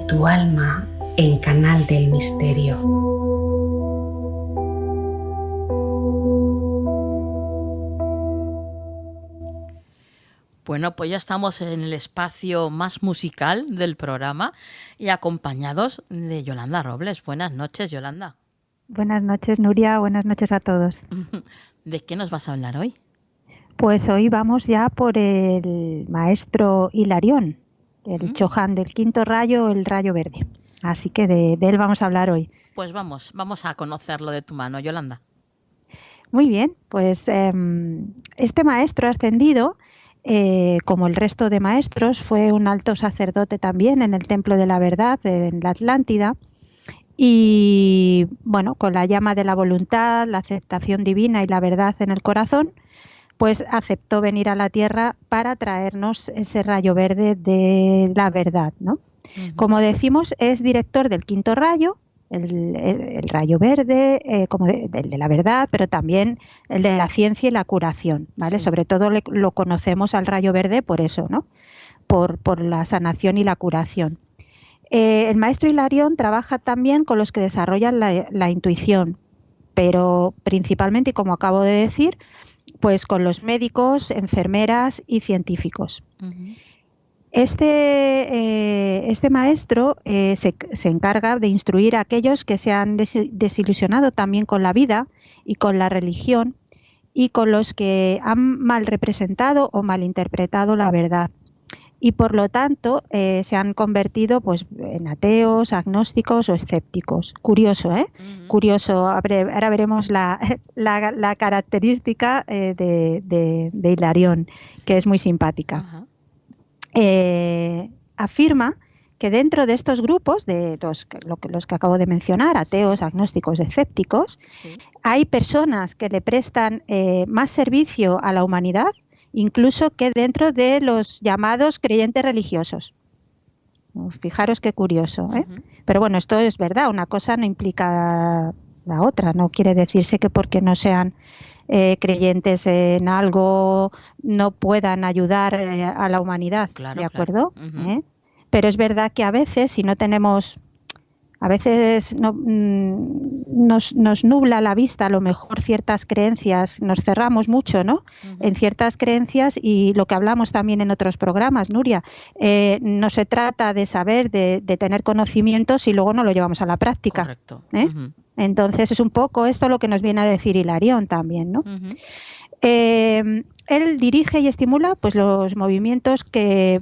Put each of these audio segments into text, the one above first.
tu alma en Canal del Misterio. Bueno, pues ya estamos en el espacio más musical del programa y acompañados de Yolanda Robles. Buenas noches, Yolanda. Buenas noches, Nuria. Buenas noches a todos. ¿De qué nos vas a hablar hoy? Pues hoy vamos ya por el maestro Hilarión, el Choján del quinto rayo, el rayo verde. Así que de él vamos a hablar hoy. Pues vamos a conocerlo de tu mano, Yolanda. Muy bien, pues este maestro ascendido, como el resto de maestros, fue un alto sacerdote también en el Templo de la Verdad, en la Atlántida. Y bueno, con la llama de la voluntad, la aceptación divina y la verdad en el corazón, pues aceptó venir a la Tierra para traernos ese rayo verde de la verdad, ¿no? Como decimos, es director del quinto rayo, el rayo verde, como el de la verdad, pero también el de la ciencia y la curación, ¿vale? Sí. Sobre todo lo conocemos al rayo verde por eso, ¿no? Por la sanación y la curación. El maestro Hilarión trabaja también con los que desarrollan la intuición, pero principalmente, y como acabo de decir, pues con los médicos, enfermeras y científicos. Este maestro se encarga de instruir a aquellos que se han desilusionado también con la vida y con la religión y con los que han mal representado o malinterpretado la verdad. Y por lo tanto se han convertido pues en ateos, agnósticos o escépticos. Curioso, ¿eh? Curioso. Ahora veremos la característica de Hilarión, que es muy simpática. Afirma que dentro de estos grupos, de los que acabo de mencionar, ateos, agnósticos, escépticos, hay personas que le prestan más servicio a la humanidad, incluso que dentro de los llamados creyentes religiosos. Fijaros qué curioso, ¿eh? Pero bueno, esto es verdad, una cosa no implica la otra, no quiere decirse que porque no sean creyentes en algo no puedan ayudar a la humanidad, claro, ¿de acuerdo? Claro. Pero es verdad que a veces, si no tenemos... A veces nos nubla la vista, a lo mejor ciertas creencias, nos cerramos mucho, ¿no? En ciertas creencias, y lo que hablamos también en otros programas, Nuria, no se trata de saber, de tener conocimientos y luego no lo llevamos a la práctica. Correcto. Entonces es un poco esto lo que nos viene a decir Hilarión también, ¿no? Él dirige y estimula pues los movimientos que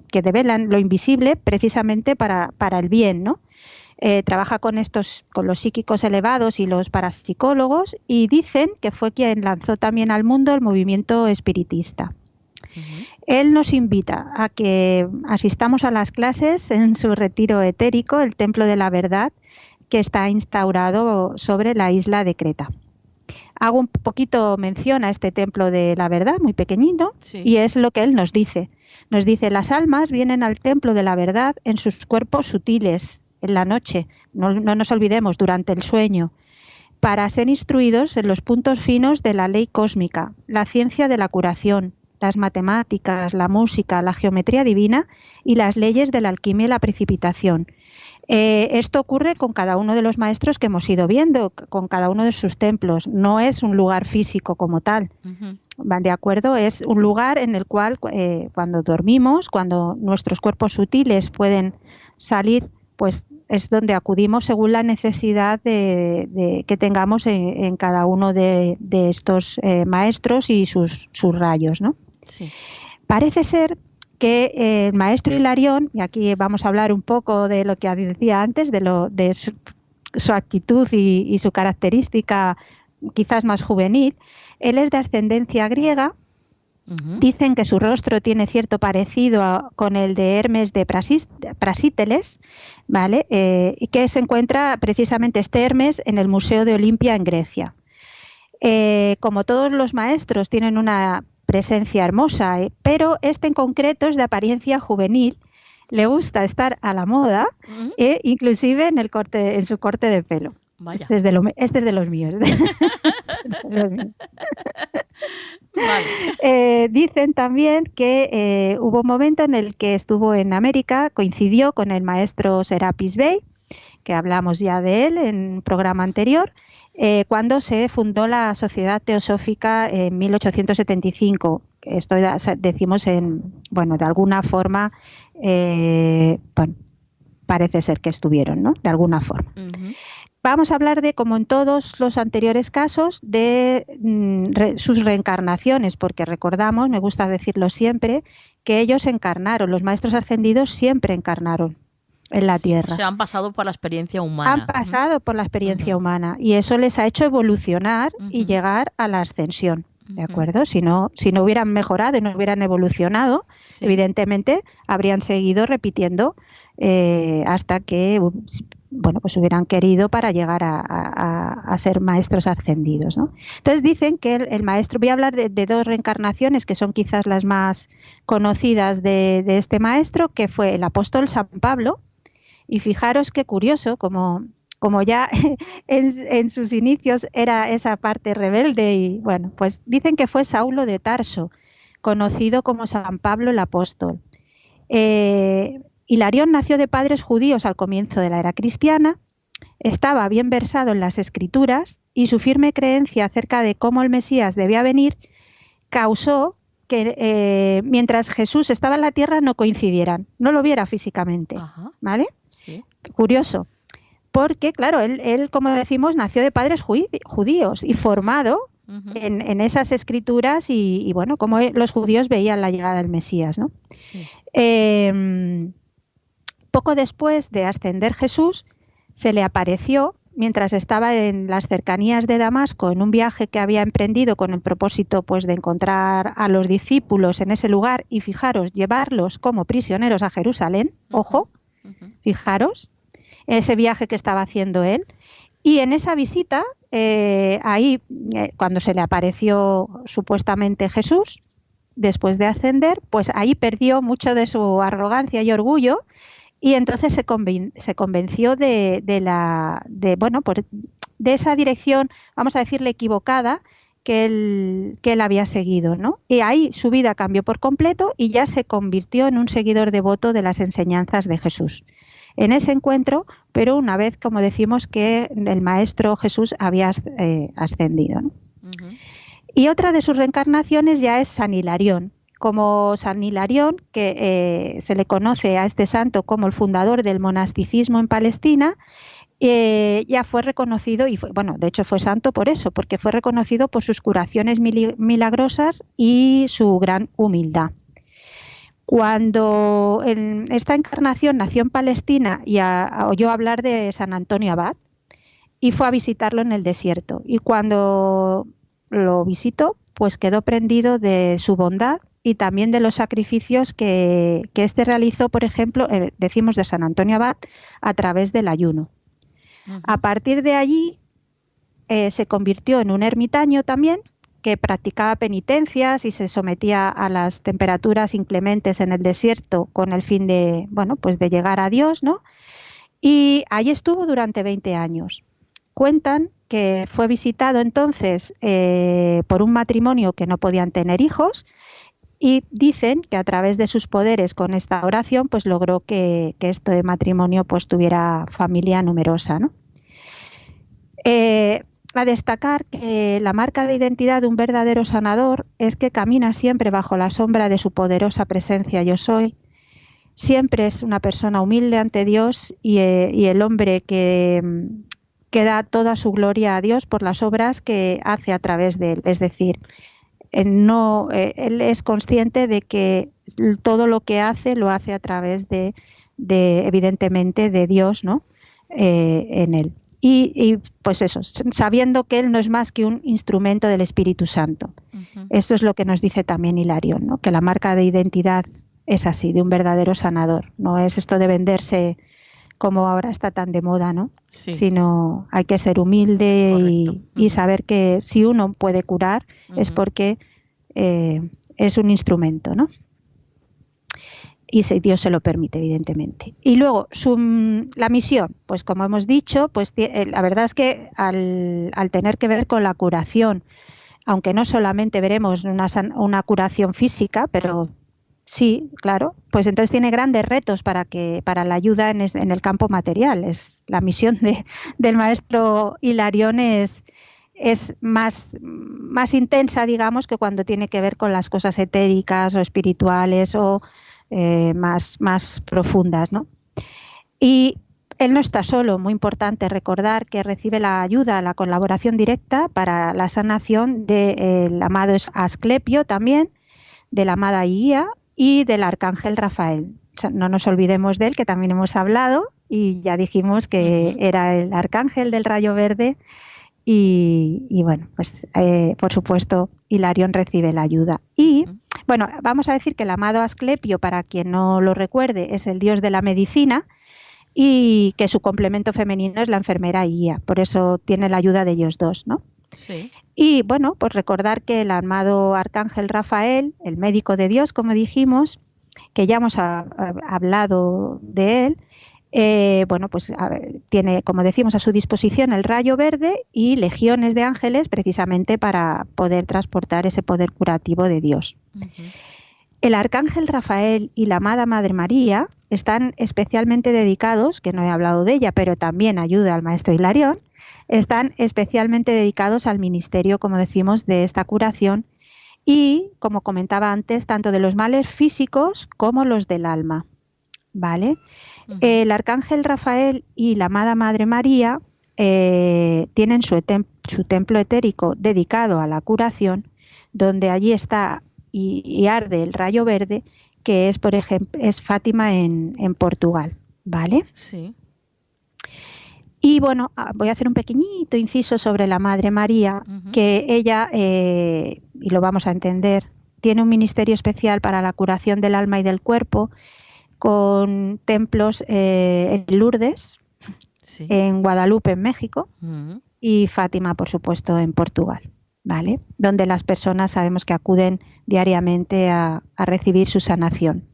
develan lo invisible precisamente para el bien, ¿no? Trabaja con los psíquicos elevados y los parapsicólogos, y dicen que fue quien lanzó también al mundo el movimiento espiritista. Él nos invita a que asistamos a las clases en su retiro etérico, el Templo de la Verdad, que está instaurado sobre la isla de Creta. Hago un poquito mención a este Templo de la Verdad, muy pequeñito, y es lo que él nos dice. Nos dice: las almas vienen al Templo de la Verdad en sus cuerpos sutiles, en la noche, no nos olvidemos, durante el sueño, para ser instruidos en los puntos finos de la ley cósmica, la ciencia de la curación, las matemáticas, la música, la geometría divina y las leyes de la alquimia y la precipitación. Esto ocurre con cada uno de los maestros que hemos ido viendo, con cada uno de sus templos. No es un lugar físico como tal, ¿van de acuerdo? Es un lugar en el cual cuando dormimos, cuando nuestros cuerpos sutiles pueden salir, pues es donde acudimos según la necesidad que tengamos en cada uno de estos maestros y sus rayos, ¿no? Sí. Parece ser que el maestro Hilarión, y aquí vamos a hablar un poco de lo que decía antes, de su actitud y su característica quizás más juvenil, él es de ascendencia griega. Dicen que su rostro tiene cierto parecido con el de Hermes de Prasíteles, ¿vale? Y que se encuentra precisamente este Hermes en el Museo de Olimpia en Grecia. Como todos los maestros tienen una presencia hermosa, pero este en concreto es de apariencia juvenil, le gusta estar a la moda, inclusive en su corte de pelo. Vaya. Este es de los míos. Vale. Dicen también que hubo un momento en el que estuvo en América, coincidió con el maestro Serapis Bey, que hablamos ya de él en un programa anterior, cuando se fundó la Sociedad Teosófica en 1875. Esto decimos de alguna forma, parece ser que estuvieron, ¿no? De alguna forma. Uh-huh. Vamos a hablar de, como en todos los anteriores casos, de sus reencarnaciones, porque recordamos, me gusta decirlo siempre, que ellos encarnaron, los maestros ascendidos siempre encarnaron en la Tierra. Se han pasado por la experiencia humana. Han pasado por la experiencia humana y eso les ha hecho evolucionar y llegar a la ascensión, ¿de acuerdo? Si no hubieran mejorado y no hubieran evolucionado, evidentemente habrían seguido repitiendo hasta que pues hubieran querido para llegar a ser maestros ascendidos, ¿no? Entonces dicen que el maestro, voy a hablar de dos reencarnaciones que son quizás las más conocidas de este maestro, que fue el apóstol San Pablo. Y fijaros qué curioso, como ya en sus inicios era esa parte rebelde, y bueno, pues dicen que fue Saulo de Tarso, conocido como San Pablo el Apóstol. Hilarión nació de padres judíos al comienzo de la era cristiana, estaba bien versado en las Escrituras y su firme creencia acerca de cómo el Mesías debía venir causó que mientras Jesús estaba en la tierra no coincidieran, no lo viera físicamente, ¿vale? Sí. Curioso, porque claro, él, como decimos, nació de padres judíos y formado en esas escrituras y bueno, como los judíos veían la llegada del Mesías, ¿no? Sí. Poco después de ascender Jesús, se le apareció mientras estaba en las cercanías de Damasco en un viaje que había emprendido con el propósito pues de encontrar a los discípulos en ese lugar y fijaros, llevarlos como prisioneros a Jerusalén, ojo, fijaros, ese viaje que estaba haciendo él. Y en esa visita, cuando se le apareció supuestamente Jesús, después de ascender, pues ahí perdió mucho de su arrogancia y orgullo y entonces se convenció de esa dirección, vamos a decirle equivocada, que él había seguido, ¿no? Y ahí su vida cambió por completo y ya se convirtió en un seguidor devoto de las enseñanzas de Jesús. En ese encuentro, pero una vez, como decimos, que el Maestro Jesús había ascendido, ¿no? Uh-huh. Y otra de sus reencarnaciones ya es San Hilarión. Como San Hilarión, que se le conoce a este santo como el fundador del monasticismo en Palestina, ya fue reconocido, de hecho fue santo por eso, porque fue reconocido por sus curaciones milagrosas y su gran humildad. Cuando en esta encarnación nació en Palestina y oyó hablar de San Antonio Abad y fue a visitarlo en el desierto. Y cuando lo visitó, pues quedó prendido de su bondad y también de los sacrificios que éste realizó, por ejemplo, decimos de San Antonio Abad, a través del ayuno. Uh-huh. A partir de allí se convirtió en un ermitaño también, que practicaba penitencias y se sometía a las temperaturas inclementes en el desierto con el fin de, de llegar a Dios, ¿no? Y allí estuvo durante 20 años. Cuentan que fue visitado entonces por un matrimonio que no podían tener hijos y dicen que a través de sus poderes con esta oración pues logró que este matrimonio pues tuviera familia numerosa, ¿no? A destacar que la marca de identidad de un verdadero sanador es que camina siempre bajo la sombra de su poderosa presencia yo soy, siempre es una persona humilde ante Dios y el hombre que da toda su gloria a Dios por las obras que hace a través de él, es decir, él es consciente de que todo lo que hace lo hace a través de evidentemente de Dios, ¿no? En él. Y pues eso, sabiendo que él no es más que un instrumento del Espíritu Santo. Uh-huh. Esto es lo que nos dice también Hilarión, ¿no? Que la marca de identidad es así, de un verdadero sanador. No es esto de venderse como ahora está tan de moda, ¿no? Sí. Sino hay que ser humilde y saber que si uno puede curar es porque es un instrumento, ¿no? y si Dios se lo permite, evidentemente. Y luego, la misión, pues como hemos dicho, pues la verdad es que al tener que ver con la curación, aunque no solamente veremos una curación física, pero sí, claro, pues entonces tiene grandes retos para la ayuda en el campo material. La misión del maestro Hilarión es más intensa, digamos, que cuando tiene que ver con las cosas etéricas o espirituales o más profundas, ¿no? Y él no está solo, muy importante recordar que recibe la ayuda, la colaboración directa para la sanación del amado Asclepio también, de la amada Ía y del arcángel Rafael. O sea, no nos olvidemos de él, que también hemos hablado y ya dijimos que era el arcángel del rayo verde y bueno, pues por supuesto Hilarión recibe la ayuda. Y bueno, vamos a decir que el amado Asclepio, para quien no lo recuerde, es el dios de la medicina y que su complemento femenino es la enfermera Ía, por eso tiene la ayuda de ellos dos, ¿no? Sí. Y bueno, pues recordar que el amado arcángel Rafael, el médico de Dios, como dijimos, que ya hemos hablado de él, bueno, pues tiene, como decimos, a su disposición el rayo verde y legiones de ángeles precisamente para poder transportar ese poder curativo de Dios. El arcángel Rafael y la amada Madre María están especialmente dedicados, que no he hablado de ella, pero también ayuda al maestro Hilarión, están especialmente dedicados al ministerio, como decimos, de esta curación y, como comentaba antes, tanto de los males físicos como los del alma, ¿vale? El arcángel Rafael y la amada Madre María tienen su templo etérico dedicado a la curación, donde allí está y arde el rayo verde, que es, por ejemplo, es Fátima en Portugal, ¿vale? Sí. Y bueno, voy a hacer un pequeñito inciso sobre la Madre María, que ella, y lo vamos a entender, tiene un ministerio especial para la curación del alma y del cuerpo, con templos en Lourdes, sí, en Guadalupe, en México, y Fátima, por supuesto, en Portugal, ¿vale? Donde las personas sabemos que acuden diariamente a recibir su sanación.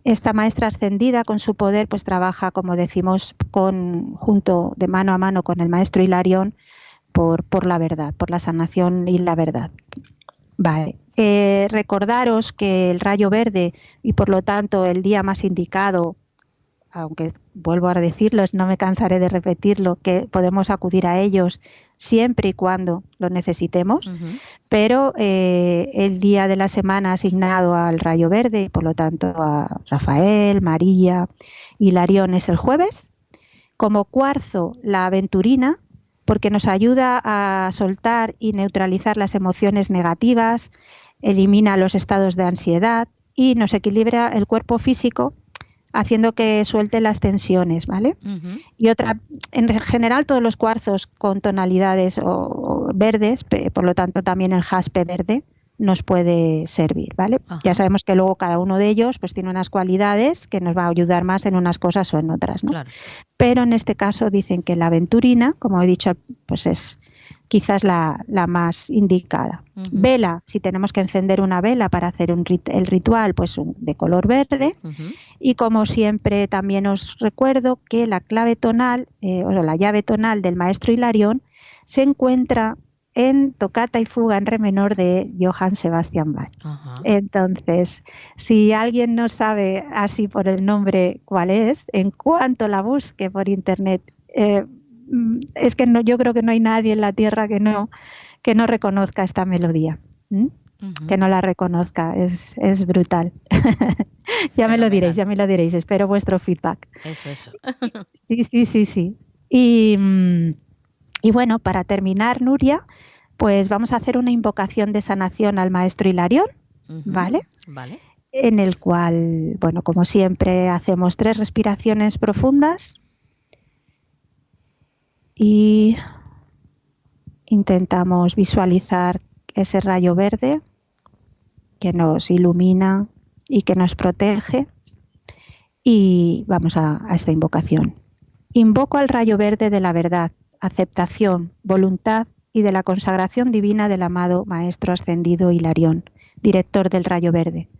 Esta maestra ascendida, con su poder, pues trabaja, como decimos, junto de mano a mano con el maestro Hilarión por la verdad, por la sanación y la verdad. Vale. Recordaros que el rayo verde y por lo tanto el día más indicado, aunque vuelvo a decirlo, no me cansaré de repetirlo, que podemos acudir a ellos siempre y cuando lo necesitemos, pero el día de la semana asignado al rayo verde y por lo tanto a Rafael, María, Hilarión es el jueves. Como cuarzo, la aventurina, porque nos ayuda a soltar y neutralizar las emociones negativas, elimina los estados de ansiedad y nos equilibra el cuerpo físico, haciendo que suelte las tensiones, ¿vale? Y otra, en general todos los cuarzos con tonalidades o verdes, por lo tanto también el jaspe verde nos puede servir, ¿vale? Ya sabemos que luego cada uno de ellos pues tiene unas cualidades que nos va a ayudar más en unas cosas o en otras, ¿no? Claro. Pero en este caso dicen que la aventurina, como he dicho, pues es quizás la más indicada. Vela, si tenemos que encender una vela para hacer el ritual, pues de color verde. Y como siempre también os recuerdo que la clave tonal, o la llave tonal del maestro Hilarión se encuentra en Tocata y Fuga en re menor de Johann Sebastian Bach. Entonces, si alguien no sabe así por el nombre cuál es, en cuanto la busque por internet, es que yo creo que no hay nadie en la tierra que no reconozca esta melodía, que no la reconozca, es brutal. Ya me lo diréis, espero vuestro feedback. Eso. Sí. Y bueno, para terminar, Nuria, pues vamos a hacer una invocación de sanación al maestro Hilarión, ¿vale? Vale. En el cual, bueno, como siempre, hacemos 3 respiraciones profundas y intentamos visualizar ese rayo verde que nos ilumina y que nos protege. Y vamos a esta invocación. Invoco al rayo verde de la verdad, aceptación, voluntad y de la consagración divina del amado Maestro Ascendido Hilarión, director del rayo verde,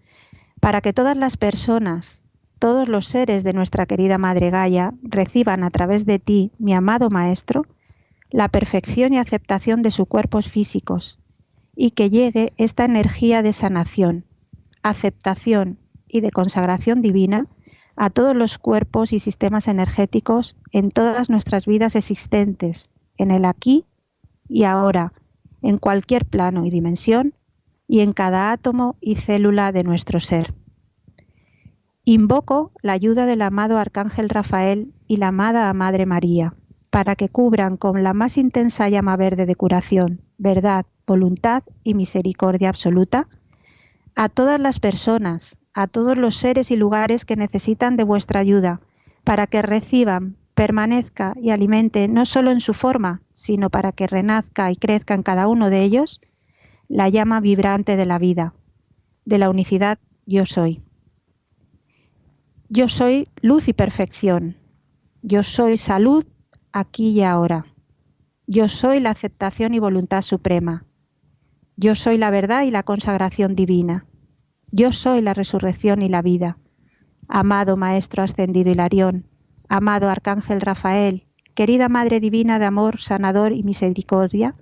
para que todas las personas todos los seres de nuestra querida Madre Gaia reciban a través de ti, mi amado Maestro, la perfección y aceptación de sus cuerpos físicos, y que llegue esta energía de sanación, aceptación y de consagración divina a todos los cuerpos y sistemas energéticos en todas nuestras vidas existentes, en el aquí y ahora, en cualquier plano y dimensión, y en cada átomo y célula de nuestro ser. Invoco la ayuda del amado Arcángel Rafael y la amada Madre María, para que cubran con la más intensa llama verde de curación, verdad, voluntad y misericordia absoluta a todas las personas, a todos los seres y lugares que necesitan de vuestra ayuda, para que reciban, permanezca y alimente no solo en su forma, sino para que renazca y crezca en cada uno de ellos la llama vibrante de la vida, de la unicidad yo soy. Yo soy luz y perfección. Yo soy salud aquí y ahora. Yo soy la aceptación y voluntad suprema. Yo soy la verdad y la consagración divina. Yo soy la resurrección y la vida. Amado Maestro Ascendido Hilarión, amado Arcángel Rafael, querida Madre Divina de amor, sanador y misericordia,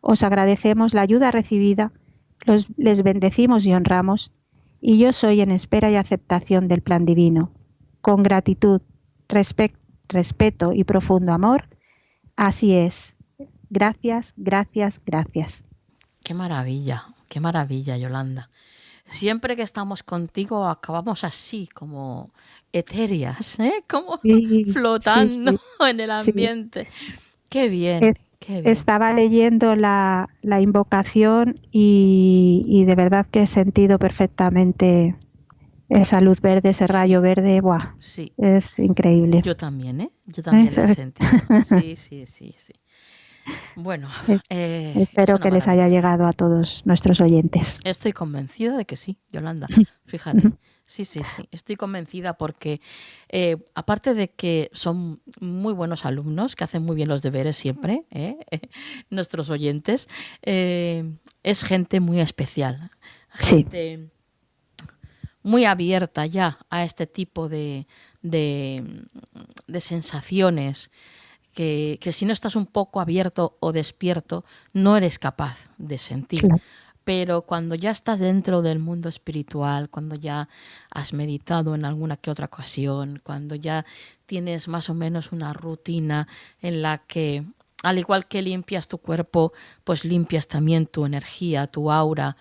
os agradecemos la ayuda recibida, les bendecimos y honramos, y yo soy en espera y aceptación del plan divino. Con gratitud, respeto y profundo amor, así es. Gracias, gracias, gracias. Qué maravilla, Yolanda. Siempre que estamos contigo acabamos así, como etéreas, como flotando en el ambiente. Sí. Qué bien, qué bien. Estaba leyendo la invocación y de verdad que he sentido perfectamente esa luz verde, ese rayo verde. ¡Buah! Sí. Es increíble. Yo también, Yo también lo he sentido. Sí. Bueno, espero que les haya llegado a todos nuestros oyentes. Estoy convencida de que sí, Yolanda. Fíjate. Sí. Estoy convencida porque aparte de que son muy buenos alumnos, que hacen muy bien los deberes siempre, nuestros oyentes, es gente muy especial. Gente muy abierta ya a este tipo de sensaciones. Que si no estás un poco abierto o despierto, no eres capaz de sentir. Claro. Pero cuando ya estás dentro del mundo espiritual, cuando ya has meditado en alguna que otra ocasión, cuando ya tienes más o menos una rutina en la que, al igual que limpias tu cuerpo, pues limpias también tu energía, tu aura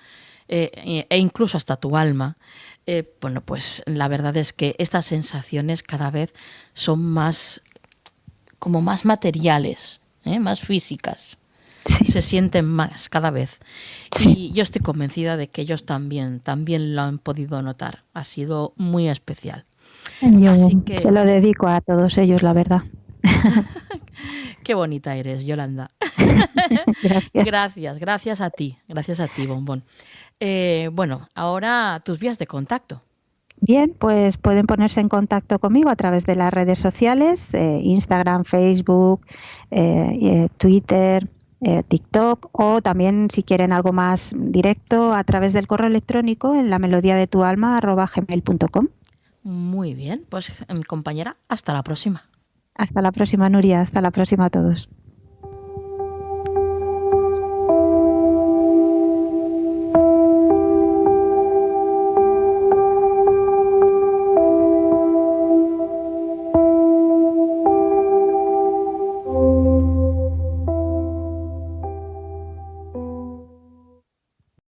e incluso hasta tu alma, bueno, pues la verdad es que estas sensaciones cada vez son más materiales, más físicas. Sí. Se sienten más cada vez. Sí. Y yo estoy convencida de que ellos también lo han podido notar. Ha sido muy especial. Yo así que se lo dedico a todos ellos, la verdad. Qué bonita eres, Yolanda. Gracias a ti, Bombón. Bueno, ahora tus vías de contacto. Bien, pues pueden ponerse en contacto conmigo a través de las redes sociales, Instagram, Facebook, Twitter, TikTok, o también si quieren algo más directo a través del correo electrónico en lamelodiadetualma@gmail.com. Muy bien, pues compañera, hasta la próxima. Hasta la próxima, Nuria, hasta la próxima a todos.